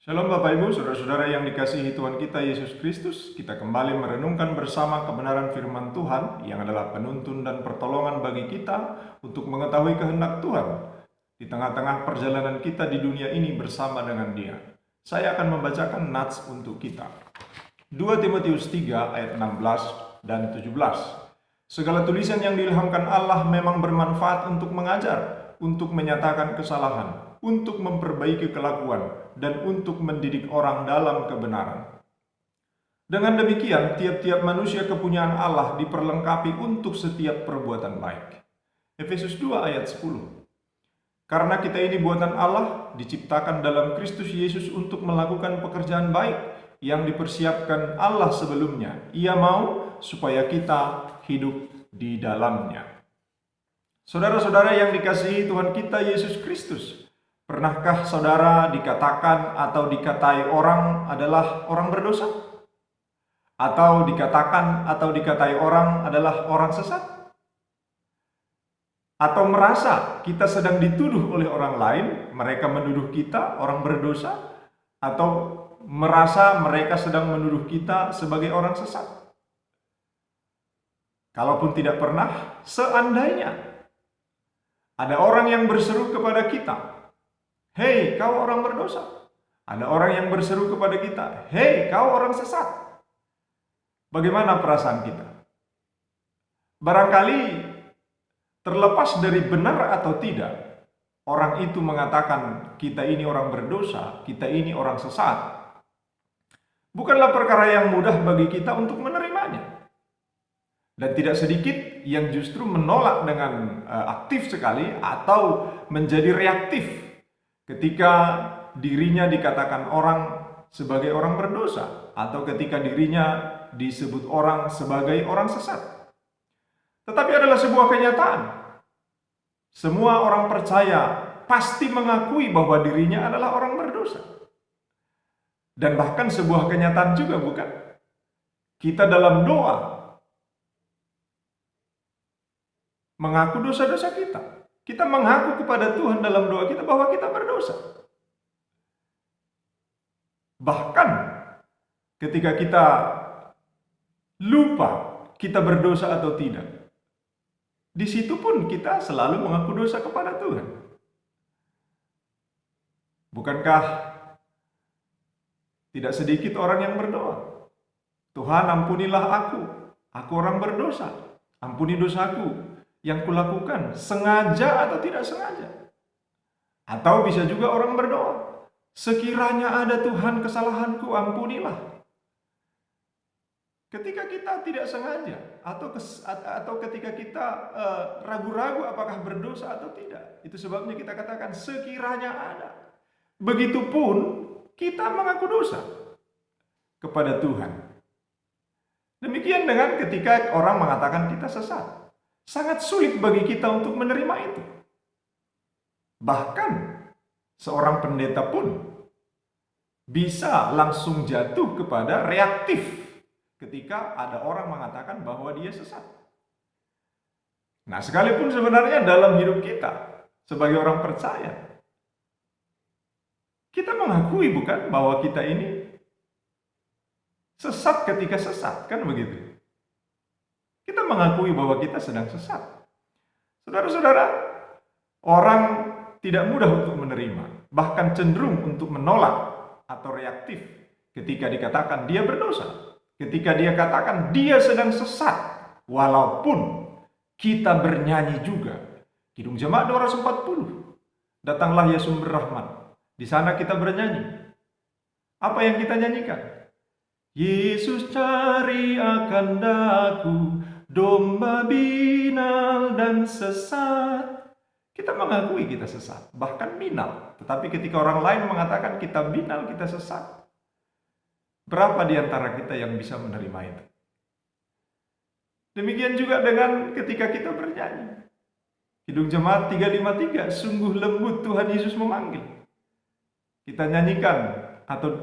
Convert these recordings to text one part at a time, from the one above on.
Shalom Bapak Ibu, Saudara-saudara yang dikasihi Tuhan kita Yesus Kristus. Kita kembali merenungkan bersama kebenaran firman Tuhan yang adalah penuntun dan pertolongan bagi kita untuk mengetahui kehendak Tuhan di tengah-tengah perjalanan kita di dunia ini bersama dengan Dia. Saya akan membacakan nats untuk kita. 2 Timotius 3 ayat 16 dan 17. Segala tulisan yang diilhamkan Allah memang bermanfaat untuk mengajar, untuk menyatakan kesalahan, untuk memperbaiki kelakuan, dan untuk mendidik orang dalam kebenaran. Dengan demikian, tiap-tiap manusia kepunyaan Allah diperlengkapi untuk setiap perbuatan baik. Efesus 2 ayat 10. Karena kita ini buatan Allah, diciptakan dalam Kristus Yesus untuk melakukan pekerjaan baik yang dipersiapkan Allah sebelumnya. Ia mau supaya kita hidup di dalamnya. Saudara-saudara yang dikasihi Tuhan kita Yesus Kristus, pernahkah saudara dikatakan atau dikatai orang adalah orang berdosa? Atau dikatakan atau dikatai orang adalah orang sesat? Atau merasa kita sedang dituduh oleh orang lain, mereka menuduh kita orang berdosa? Atau merasa mereka sedang menuduh kita sebagai orang sesat? Kalaupun tidak pernah, seandainya ada orang yang berseru kepada kita, "Hei, kau orang berdosa." Ada orang yang berseru kepada kita, "Hei, kau orang sesat." Bagaimana perasaan kita? Barangkali terlepas dari benar atau tidak, orang itu mengatakan kita ini orang berdosa, kita ini orang sesat. Bukanlah perkara yang mudah bagi kita untuk menerimanya. Dan tidak sedikit yang justru menolak dengan aktif sekali atau menjadi reaktif ketika dirinya dikatakan orang sebagai orang berdosa atau ketika dirinya disebut orang sebagai orang sesat. Tetapi adalah sebuah kenyataan. Semua orang percaya pasti mengakui bahwa dirinya adalah orang berdosa. Dan bahkan sebuah kenyataan juga, bukan? Kita dalam doa mengaku dosa-dosa kita. Kita mengaku kepada Tuhan dalam doa kita bahwa kita berdosa. Bahkan ketika kita lupa kita berdosa atau tidak, di situ pun kita selalu mengaku dosa kepada Tuhan. Bukankah tidak sedikit orang yang berdoa, "Tuhan, ampunilah aku orang berdosa. Ampuni dosaku yang kulakukan, sengaja atau tidak sengaja." Atau bisa juga orang berdoa, "Sekiranya ada Tuhan kesalahanku, ampunilah." Ketika kita tidak sengaja atau ketika kita ragu-ragu apakah berdosa atau tidak, itu sebabnya kita katakan sekiranya ada. Begitupun kita mengaku dosa kepada Tuhan. Demikian dengan ketika orang mengatakan kita sesat. Sangat sulit bagi kita untuk menerima itu. Bahkan seorang pendeta pun bisa langsung jatuh kepada reaktif ketika ada orang mengatakan bahwa dia sesat. Nah, sekalipun sebenarnya dalam hidup kita sebagai orang percaya, kita mengakui bukan bahwa kita ini sesat ketika sesat, kan begitu? Kita mengakui bahwa kita sedang sesat. Saudara-saudara, orang tidak mudah untuk menerima, bahkan cenderung untuk menolak atau reaktif ketika dikatakan dia berdosa. Ketika dia katakan dia sedang sesat, walaupun kita bernyanyi juga. Kidung Jemaat 240, "Datanglah ya sumber rahmat." Di sana kita bernyanyi. Apa yang kita nyanyikan? "Yesus cari akan daku, domba binal dan sesat." Kita mengakui kita sesat, bahkan binal. Tetapi ketika orang lain mengatakan kita binal, kita sesat, berapa di antara kita yang bisa menerima itu? Demikian juga dengan ketika kita bernyanyi. Kidung Jemaat 353, "Sungguh lembut Tuhan Yesus memanggil." Kita nyanyikan atau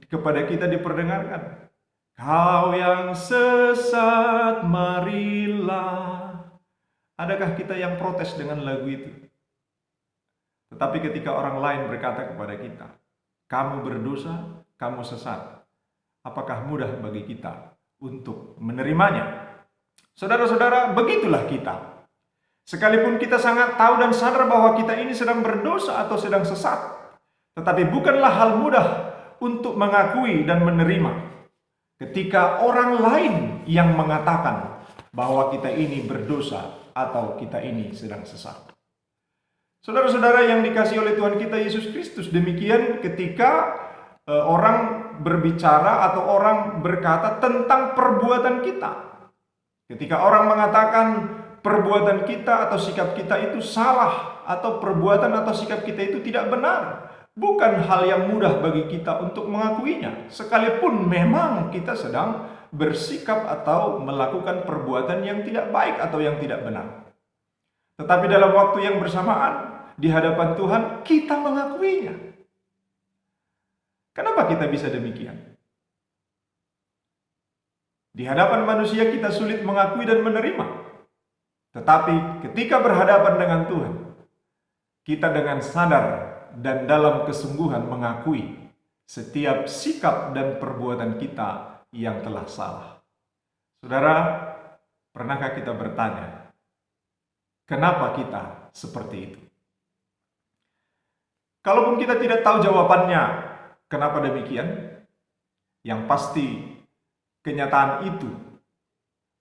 kepada kita diperdengarkan, "Kau yang sesat, marilah." Adakah kita yang protes dengan lagu itu? Tetapi ketika orang lain berkata kepada kita, kamu berdosa, kamu sesat. Apakah mudah bagi kita untuk menerimanya? Saudara-saudara, begitulah kita. Sekalipun kita sangat tahu dan sadar bahwa kita ini sedang berdosa atau sedang sesat, tetapi bukanlah hal mudah untuk mengakui dan menerima ketika orang lain yang mengatakan bahwa kita ini berdosa atau kita ini sedang sesat. Saudara-saudara yang dikasihi oleh Tuhan kita Yesus Kristus, demikian ketika orang berbicara atau orang berkata tentang perbuatan kita. Ketika orang mengatakan perbuatan kita atau sikap kita itu salah, atau perbuatan atau sikap kita itu tidak benar, bukan hal yang mudah bagi kita untuk mengakuinya, sekalipun memang kita sedang bersikap atau melakukan perbuatan yang tidak baik atau yang tidak benar. Tetapi dalam waktu yang bersamaan, di hadapan Tuhan kita mengakuinya. Kenapa kita bisa demikian? Di hadapan manusia kita sulit mengakui dan menerima. Tetapi ketika berhadapan dengan Tuhan, kita dengan sadar dan dalam kesungguhan mengakui setiap sikap dan perbuatan kita yang telah salah. Saudara, pernahkah kita bertanya, kenapa kita seperti itu? Kalaupun kita tidak tahu jawabannya, kenapa demikian? Yang pasti, kenyataan itu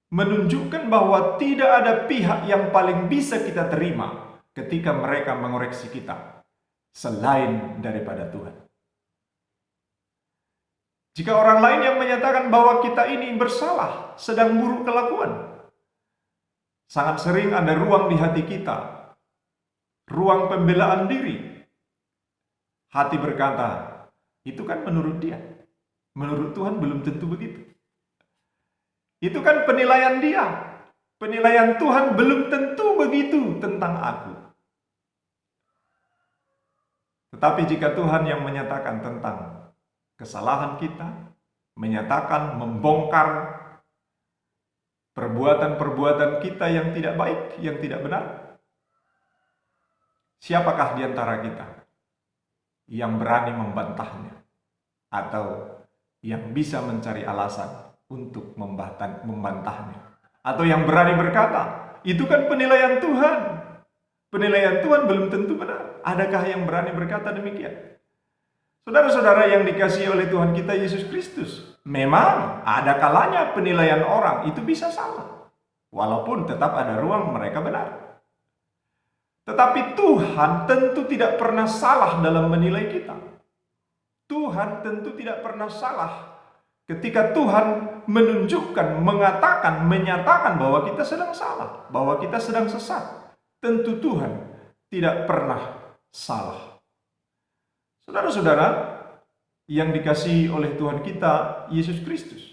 menunjukkan bahwa tidak ada pihak yang paling bisa kita terima ketika mereka mengoreksi kita selain daripada Tuhan. Jika orang lain yang menyatakan bahwa kita ini bersalah, sedang buruk kelakuan, sangat sering ada ruang di hati kita, ruang pembelaan diri. Hati berkata, itu kan menurut dia. Menurut Tuhan belum tentu begitu. Itu kan penilaian dia. Penilaian Tuhan belum tentu begitu tentang aku. Tetapi jika Tuhan yang menyatakan tentang kesalahan kita, menyatakan, membongkar perbuatan-perbuatan kita yang tidak baik, yang tidak benar, siapakah di antara kita yang berani membantahnya atau yang bisa mencari alasan untuk membantahnya, atau yang berani berkata, itu kan penilaian Tuhan. Penilaian Tuhan belum tentu benar. Adakah yang berani berkata demikian? Saudara-saudara yang dikasihi oleh Tuhan kita Yesus Kristus, memang ada kalanya penilaian orang itu bisa salah, walaupun tetap ada ruang mereka benar. Tetapi Tuhan tentu tidak pernah salah dalam menilai kita. Tuhan tentu tidak pernah salah ketika Tuhan menunjukkan, mengatakan, menyatakan bahwa kita sedang salah, bahwa kita sedang sesat. Tentu Tuhan tidak pernah salah. Saudara-saudara yang dikasihi oleh Tuhan kita Yesus Kristus,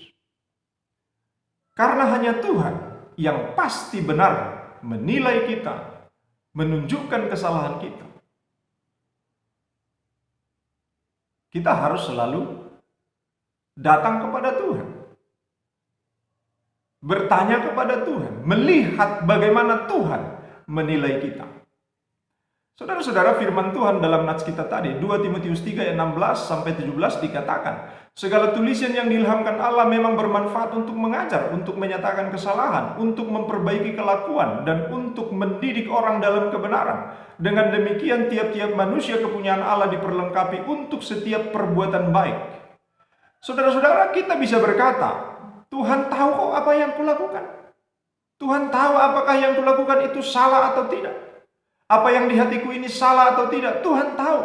karena hanya Tuhan yang pasti benar menilai kita, menunjukkan kesalahan kita, kita harus selalu datang kepada Tuhan, bertanya kepada Tuhan, melihat bagaimana Tuhan menilai kita. Saudara-saudara, firman Tuhan dalam nats kita tadi, 2 Timotius 3 ayat 16-17 dikatakan, segala tulisan yang diilhamkan Allah memang bermanfaat untuk mengajar, untuk menyatakan kesalahan, untuk memperbaiki kelakuan, dan untuk mendidik orang dalam kebenaran. Dengan demikian tiap-tiap manusia kepunyaan Allah diperlengkapi untuk setiap perbuatan baik. Saudara-saudara, kita bisa berkata, Tuhan tahu kok apa yang kulakukan. Tuhan tahu apakah yang kulakukan itu salah atau tidak. Apa yang di hatiku ini salah atau tidak, Tuhan tahu.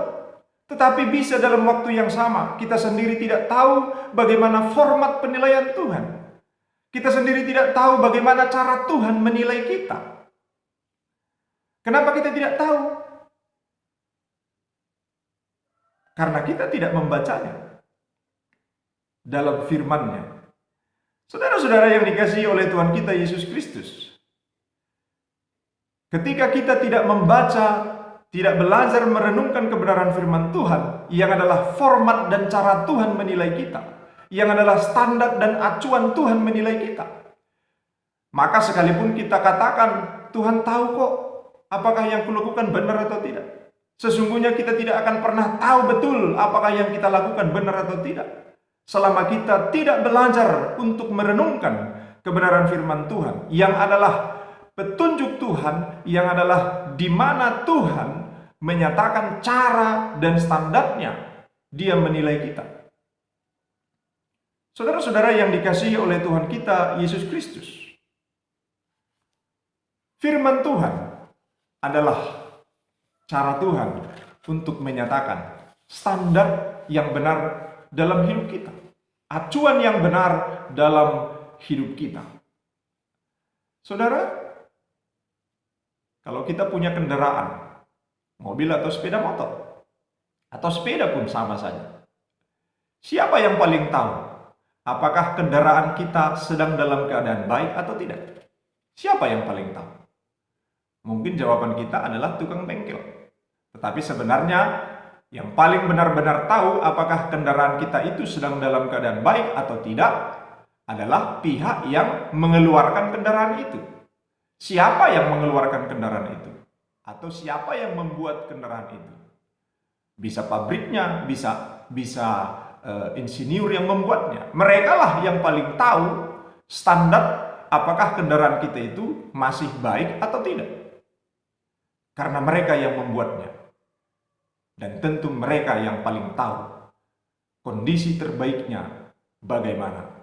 Tetapi bisa dalam waktu yang sama, kita sendiri tidak tahu bagaimana format penilaian Tuhan. Kita sendiri tidak tahu bagaimana cara Tuhan menilai kita. Kenapa kita tidak tahu? Karena kita tidak membacanya dalam firman-Nya. Saudara-saudara yang dikasihi oleh Tuhan kita Yesus Kristus, ketika kita tidak membaca, tidak belajar merenungkan kebenaran firman Tuhan, yang adalah format dan cara Tuhan menilai kita, yang adalah standar dan acuan Tuhan menilai kita, maka sekalipun kita katakan, Tuhan tahu kok apakah yang kulakukan benar atau tidak, Sesungguhnya kita tidak akan pernah tahu betul apakah yang kita lakukan benar atau tidak, selama kita tidak belajar untuk merenungkan kebenaran firman Tuhan, yang adalah petunjuk Tuhan, yang adalah di mana Tuhan menyatakan cara dan standarnya Dia menilai kita. Saudara-saudara yang dikasihi oleh Tuhan kita Yesus Kristus, firman Tuhan adalah cara Tuhan untuk menyatakan standar yang benar dalam hidup kita, acuan yang benar dalam hidup kita. Saudara, kalau kita punya kendaraan, mobil atau sepeda motor, atau sepeda pun sama saja, siapa yang paling tahu apakah kendaraan kita sedang dalam keadaan baik atau tidak? Siapa yang paling tahu? Mungkin jawaban kita adalah tukang bengkel. Tetapi sebenarnya yang paling benar-benar tahu apakah kendaraan kita itu sedang dalam keadaan baik atau tidak adalah pihak yang mengeluarkan kendaraan itu. Siapa yang mengeluarkan kendaraan itu? Atau siapa yang membuat kendaraan itu? Bisa pabriknya, bisa insinyur yang membuatnya. Merekalah yang paling tahu standar apakah kendaraan kita itu masih baik atau tidak. Karena mereka yang membuatnya. Dan tentu mereka yang paling tahu kondisi terbaiknya bagaimana.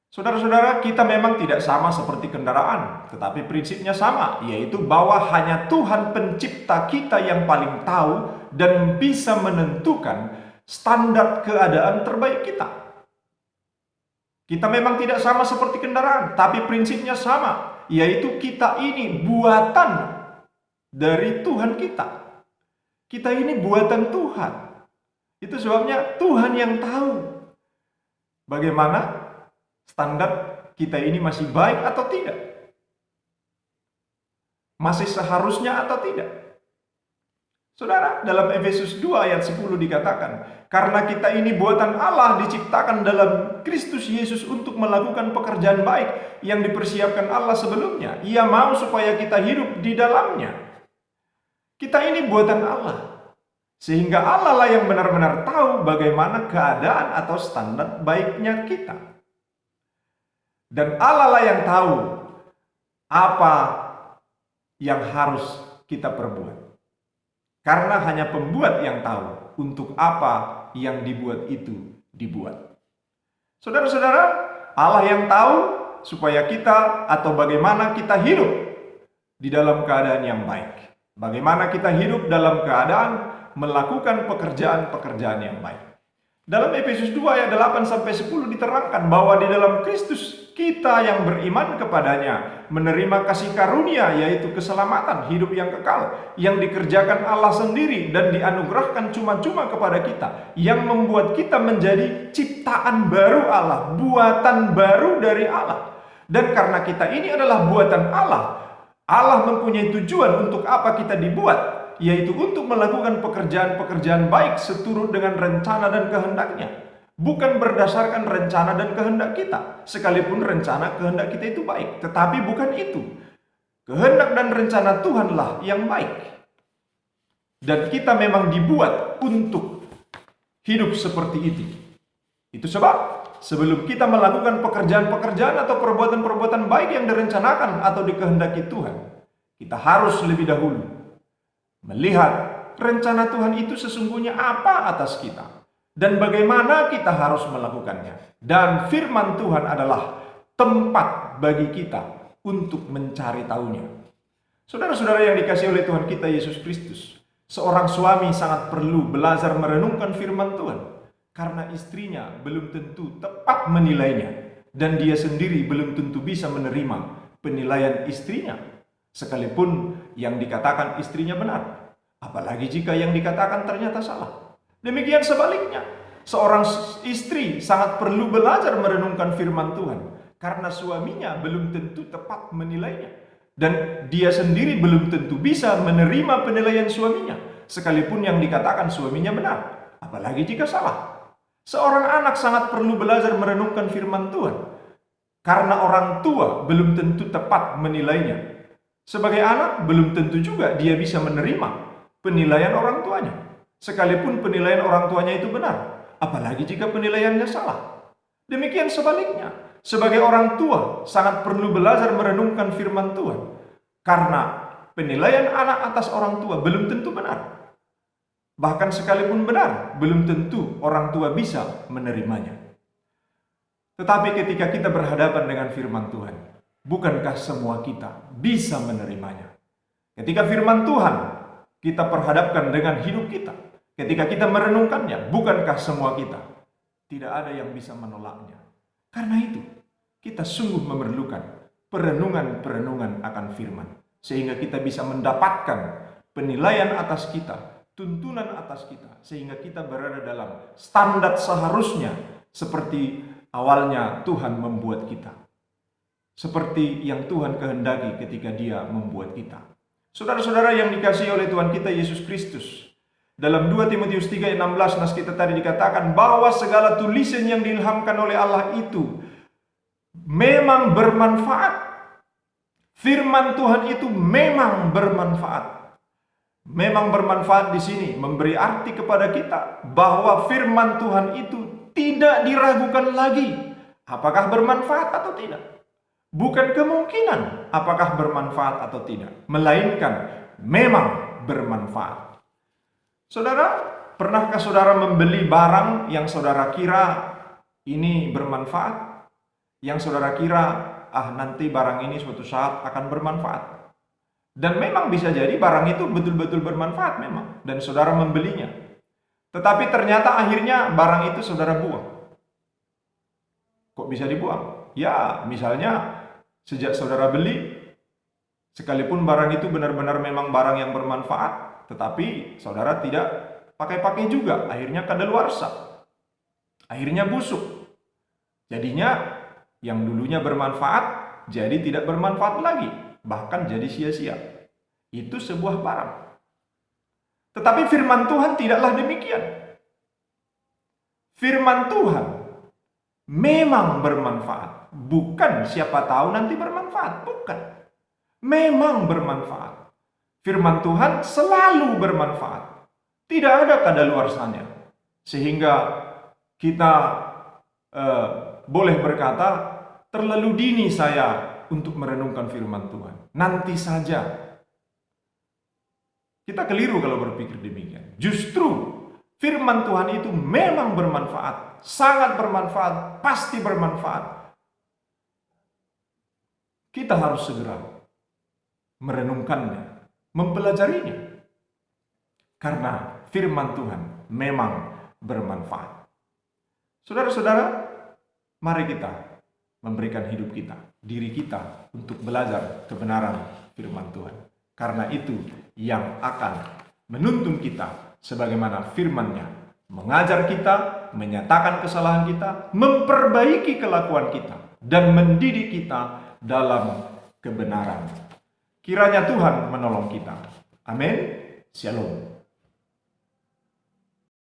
Saudara-saudara, kita memang tidak sama seperti kendaraan, tetapi prinsipnya sama, yaitu bahwa hanya Tuhan pencipta kita yang paling tahu dan bisa menentukan standar keadaan terbaik kita. Kita memang tidak sama seperti kendaraan, tapi prinsipnya sama, yaitu kita ini buatan dari Tuhan kita. Kita ini buatan Tuhan. Itu sebabnya Tuhan yang tahu bagaimana standar kita ini masih baik atau tidak. Masih seharusnya atau tidak. Saudara, dalam Efesus 2 ayat 10 dikatakan, karena kita ini buatan Allah diciptakan dalam Kristus Yesus untuk melakukan pekerjaan baik yang dipersiapkan Allah sebelumnya. Ia mau supaya kita hidup di dalamnya. Kita ini buatan Allah, sehingga Allah lah yang benar-benar tahu bagaimana keadaan atau standar baiknya kita. Dan Allah lah yang tahu apa yang harus kita perbuat. Karena hanya pembuat yang tahu untuk apa yang dibuat itu dibuat. Saudara-saudara, Allah yang tahu supaya kita atau bagaimana kita hidup di dalam keadaan yang baik. Bagaimana kita hidup dalam keadaan melakukan pekerjaan-pekerjaan yang baik. Dalam Efesus 2 ayat 8-10 diterangkan bahwa di dalam Kristus kita yang beriman kepadanya menerima kasih karunia, yaitu keselamatan hidup yang kekal yang dikerjakan Allah sendiri dan dianugerahkan cuma-cuma kepada kita, yang membuat kita menjadi ciptaan baru Allah, buatan baru dari Allah. Dan karena kita ini adalah buatan Allah, Allah mempunyai tujuan untuk apa kita dibuat, yaitu untuk melakukan pekerjaan-pekerjaan baik seturut dengan rencana dan kehendaknya. Bukan berdasarkan rencana dan kehendak kita, sekalipun rencana kehendak kita itu baik. Tetapi bukan itu. Kehendak dan rencana Tuhanlah yang baik. Dan kita memang dibuat untuk hidup seperti itu. Itu sebab sebelum kita melakukan pekerjaan-pekerjaan atau perbuatan-perbuatan baik yang direncanakan atau dikehendaki Tuhan, kita harus lebih dahulu melihat rencana Tuhan itu sesungguhnya apa atas kita dan bagaimana kita harus melakukannya. Dan firman Tuhan adalah tempat bagi kita untuk mencari tahunya. Saudara-saudara yang dikasihi oleh Tuhan kita Yesus Kristus, seorang suami sangat perlu belajar merenungkan firman Tuhan, karena istrinya belum tentu tepat menilainya, dan dia sendiri belum tentu bisa menerima penilaian istrinya, sekalipun yang dikatakan istrinya benar, apalagi jika yang dikatakan ternyata salah. Demikian sebaliknya, seorang istri sangat perlu belajar merenungkan firman Tuhan, karena suaminya belum tentu tepat menilainya, dan dia sendiri belum tentu bisa menerima penilaian suaminya, sekalipun yang dikatakan suaminya benar, apalagi jika salah. Seorang anak sangat perlu belajar merenungkan firman Tuhan, karena orang tua belum tentu tepat menilainya. Sebagai anak, belum tentu juga dia bisa menerima penilaian orang tuanya. Sekalipun penilaian orang tuanya itu benar, apalagi jika penilaiannya salah. Demikian sebaliknya, sebagai orang tua sangat perlu belajar merenungkan firman Tuhan. Karena penilaian anak atas orang tua belum tentu benar. Bahkan sekalipun benar, belum tentu orang tua bisa menerimanya. Tetapi ketika kita berhadapan dengan firman Tuhan, bukankah semua kita bisa menerimanya? Ketika firman Tuhan kita perhadapkan dengan hidup kita, ketika kita merenungkannya, bukankah semua kita tidak ada yang bisa menolaknya? Karena itu, kita sungguh memerlukan perenungan-perenungan akan firman, sehingga kita bisa mendapatkan penilaian atas kita, tuntunan atas kita, sehingga kita berada dalam standar seharusnya seperti awalnya Tuhan membuat kita. Seperti yang Tuhan kehendaki ketika Dia membuat kita. Saudara-saudara yang dikasihi oleh Tuhan kita Yesus Kristus, dalam 2 Timotius 3:16 nas kita tadi dikatakan bahwa segala tulisan yang diilhamkan oleh Allah itu memang bermanfaat. Firman Tuhan itu memang bermanfaat. Memang bermanfaat di sini memberi arti kepada kita bahwa firman Tuhan itu tidak diragukan lagi apakah bermanfaat atau tidak. Bukan kemungkinan apakah bermanfaat atau tidak, melainkan memang bermanfaat. Saudara, pernahkah saudara membeli barang yang saudara kira ini bermanfaat? Yang saudara kira, nanti barang ini suatu saat akan bermanfaat. Dan memang bisa jadi barang itu betul-betul bermanfaat memang, dan saudara membelinya. Tetapi ternyata akhirnya barang itu saudara buang. Kok bisa dibuang? Ya, misalnya sejak saudara beli, sekalipun barang itu benar-benar memang barang yang bermanfaat, tetapi saudara tidak pakai-pakai juga, akhirnya kadaluarsa, akhirnya busuk. Jadinya yang dulunya bermanfaat jadi tidak bermanfaat lagi, bahkan jadi sia-sia. Itu sebuah barang. Tetapi firman Tuhan tidaklah demikian. Firman Tuhan memang bermanfaat, bukan siapa tahu nanti bermanfaat, bukan. Memang bermanfaat. Firman Tuhan selalu bermanfaat. Tidak ada kadaluarsanya. Sehingga kita boleh berkata, terlalu dini saya untuk merenungkan firman Tuhan. Nanti saja. Kita keliru kalau berpikir demikian. Justru firman Tuhan itu memang bermanfaat. Sangat bermanfaat. Pasti bermanfaat. Kita harus segera merenungkannya, mempelajarinya. Karena firman Tuhan memang bermanfaat. Saudara-saudara, mari kita memberikan hidup kita, diri kita untuk belajar kebenaran firman Tuhan. Karena itu yang akan menuntun kita sebagaimana firman-Nya, mengajar kita, menyatakan kesalahan kita, memperbaiki kelakuan kita, dan mendidik kita dalam kebenaran. Kiranya Tuhan menolong kita. Amin. Shalom.